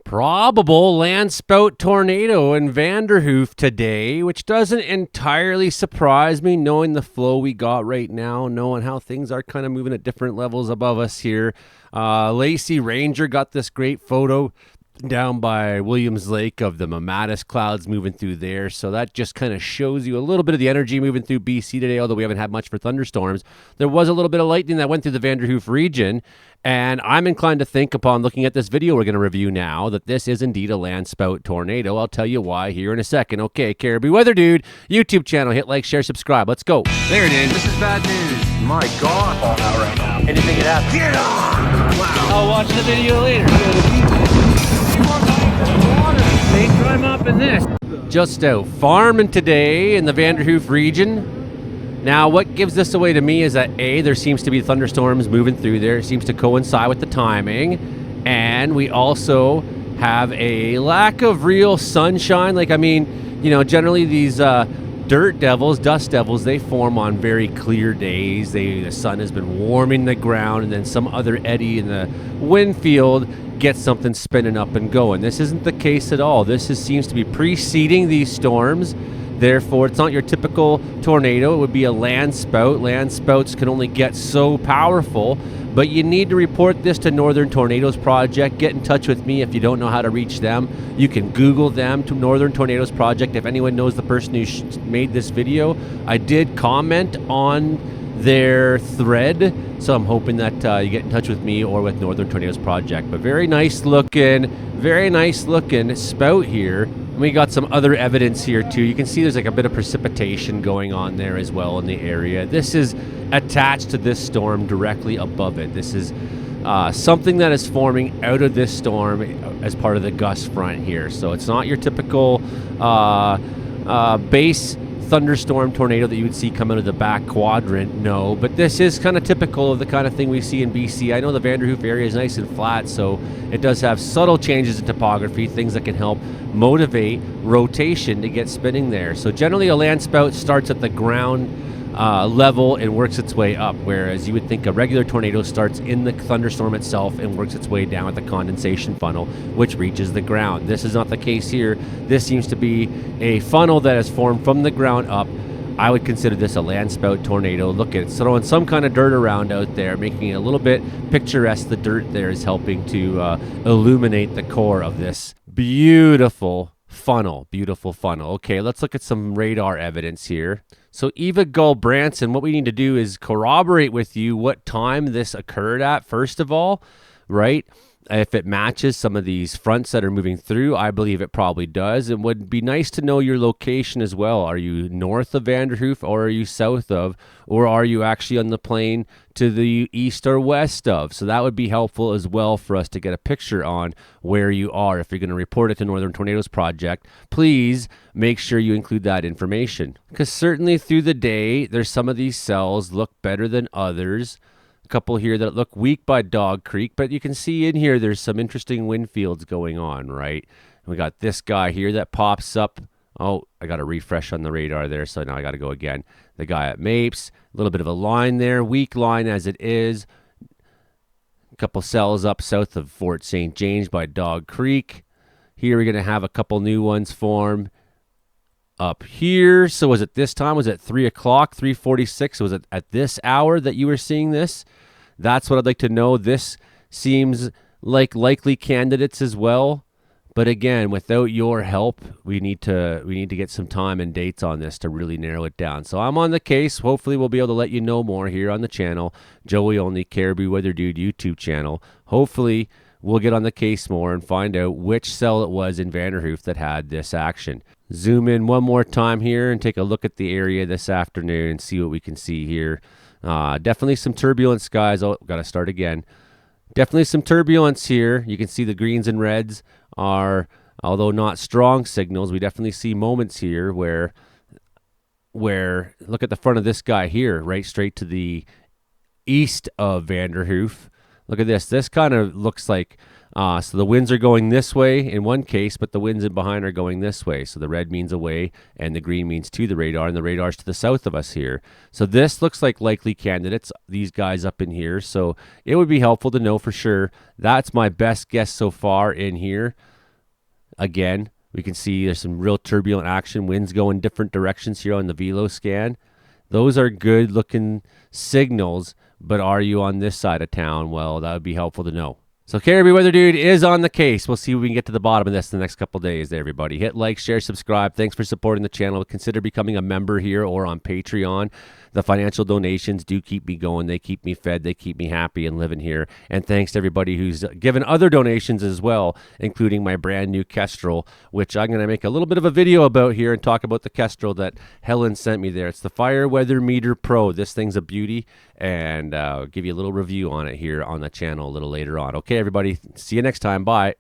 Probable Landspout tornado in Vanderhoof today, which doesn't entirely surprise me knowing the flow we got right now, knowing how things are kind of moving at different levels above us here. Lacey Ranger got this great photo down by Williams Lake of the Mammatus clouds moving through there. So that just kind of shows you a little bit of the energy moving through BC today, although we haven't had much for thunderstorms. There was a little bit of lightning that went through the Vanderhoof region, and I'm inclined to think upon looking at this video we're going to review now that this is indeed a Landspout tornado. I'll tell you why here in a second. Okay, Caribou Weather Dude, YouTube channel. Hit like, share, subscribe. Let's go. There it is. This is bad news. My God. Falling out right now. Anything could happen. Get on! Wow. I'll watch the video later. They climb up in this. Just out farming today in the Vanderhoof region. Now, what gives this away to me is that A, there seems to be thunderstorms moving through there. It seems to coincide with the timing. And we also have a lack of real sunshine. Generally these dirt devils, dust devils, they form on very clear days. The sun has been warming the ground, and then some other eddy in the wind field gets something spinning up and going. This isn't the case at all. Seems to be preceding these storms. Therefore, it's not your typical tornado. It would be a landspout. Landspouts can only get so powerful, but you need to report this to Northern Tornadoes Project. Get in touch with me if you don't know how to reach them. You can Google them, to Northern Tornadoes Project. If anyone knows the person who made this video, I did comment on their thread, so I'm hoping that you get in touch with me or with Northern Tornadoes Project. But very nice looking spout here. And we got some other evidence here too. You can see there's like a bit of precipitation going on there as well in the area. This is attached to this storm directly above it. This is something that is forming out of this storm as part of the gust front here. So it's not your typical base thunderstorm tornado that you would see come out of the back quadrant, no, but this is kind of typical of the kind of thing we see in BC. I know the Vanderhoof area is nice and flat, so it does have subtle changes in topography, things that can help motivate rotation to get spinning there. So generally a landspout starts at the ground level and works its way up, whereas you would think a regular tornado starts in the thunderstorm itself and works its way down at the condensation funnel, which reaches the ground. This is not the case here. This seems to be a funnel that has formed from the ground up. I would consider this a landspout tornado. Look at it, it's throwing some kind of dirt around out there, making it a little bit picturesque. The dirt there is helping to illuminate the core of this beautiful funnel. Okay, let's look at some radar evidence here. So Eva Gull Branson, what we need to do is corroborate with you what time this occurred at, first of all, right? If it matches some of these fronts that are moving through, I believe it probably does. It would be nice to know your location as well. Are you north of Vanderhoof, or are you south of, or are you actually on the plane to the east or west of? So that would be helpful as well for us to get a picture on where you are. If you're going to report it to Northern Tornadoes Project, please make sure you include that information. Because certainly through the day, there's some of these cells look better than others. A couple here that look weak by Dog Creek, but you can see in here there's some interesting wind fields going on, right? And we got this guy here that pops up. Oh, I got a refresh on the radar there, so now I got to go again. The guy at Mapes, a little bit of a line there, weak line as it is. A couple cells up south of Fort St. James by Dog Creek. Here we're going to have a couple new ones form up here. So was it this time? Was it 3 o'clock, 3:46? Was it at this hour that you were seeing this? That's what I'd like to know. This seems like likely candidates as well. But again, without your help, we need to get some time and dates on this to really narrow it down. So I'm on the case. Hopefully we'll be able to let you know more here on the channel. Joey Only, Caribou Weather Dude YouTube channel. Hopefully we'll get on the case more and find out which cell it was in Vanderhoof that had this action. Zoom in one more time here and take a look at the area this afternoon and see what we can see here. Definitely some turbulence, guys. Oh, got to start again. Definitely some turbulence here. You can see the greens and reds are, although not strong signals, we definitely see moments here where look at the front of this guy here, right straight to the east of Vanderhoof. Look at this. This kind of looks like, so the winds are going this way in one case, but the winds in behind are going this way. So the red means away and the green means to the radar, and the radar's to the south of us here. So this looks like likely candidates, these guys up in here. So it would be helpful to know for sure. That's my best guess so far in here. Again, we can see there's some real turbulent action. Winds go in different directions here on the velo scan. Those are good looking signals, but are you on this side of town? Well, that would be helpful to know. So Caribbean Weather Dude is on the case. We'll see if we can get to the bottom of this in the next couple of days there, everybody. Hit like, share, subscribe. Thanks for supporting the channel. Consider becoming a member here or on Patreon. The financial donations do keep me going. They keep me fed. They keep me happy and living here. And thanks to everybody who's given other donations as well, including my brand new Kestrel, which I'm going to make a little bit of a video about here and talk about the Kestrel that Helen sent me there. It's the Fire Weather Meter Pro. This thing's a beauty, and I'll give you a little review on it here on the channel a little later on. Okay, everybody. See you next time. Bye.